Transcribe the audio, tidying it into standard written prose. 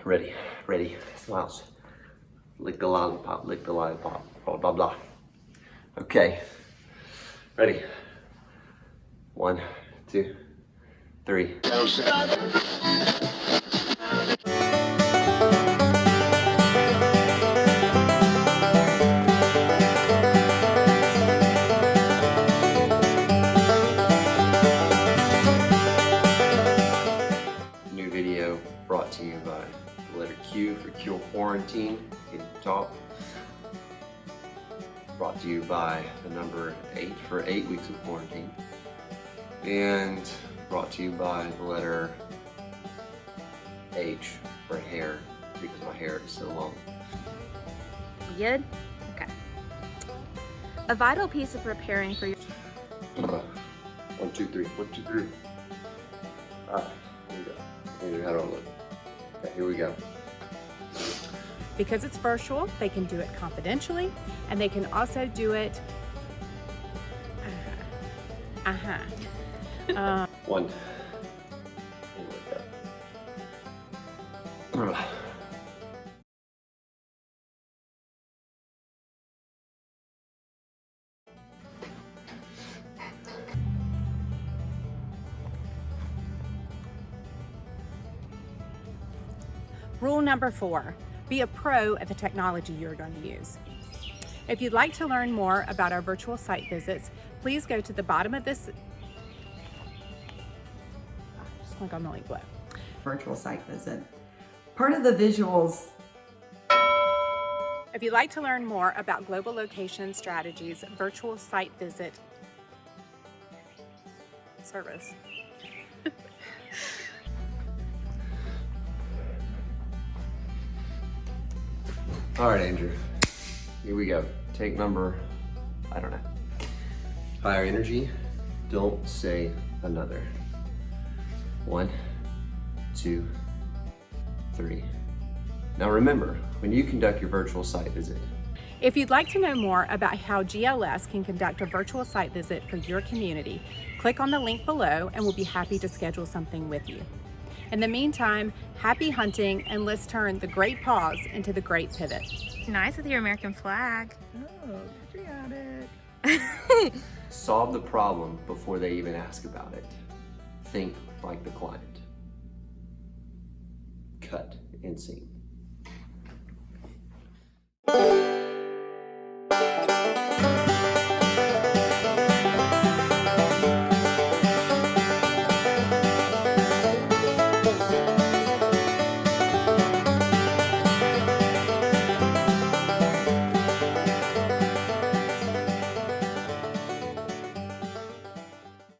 Ready, ready, smiles. Lick the lollipop, blah, blah, blah. Okay, ready. 1, 2, 3. New video brought to you by the letter Q for Cure Quarantine at the top. Brought to you by the number 8 for 8 weeks of quarantine. And brought to you by the letter H for hair, because my hair is so long. Good? Okay. A vital piece of preparing for your... 1, 2, 3, 1, 2, 3. Alright, here we go. Andrew, how do I look? Okay, here we go. Because it's virtual, they can do it confidentially, and they can also do it. 1. Here we go. Rule number 4, be a pro at the technology you're going to use. If you'd like to learn more about our virtual site visits, please go to the bottom of this. Just like on the link below. Virtual site visit. Part of the visuals. If you'd like to learn more about global location strategies, virtual site visit service. All right, Andrew, here we go. Take number, I don't know. Higher energy, don't say another. 1, 2, 3. Now remember, when you conduct your virtual site visit, If you'd like to know more about how GLS can conduct a virtual site visit for your community, click on the link below and we'll be happy to schedule something with you. In the meantime, happy hunting, and let's turn the great pause into the great pivot. Nice with your American flag. Oh, patriotic. solve the problem before they even ask about it. Think like the client. Cut and scene.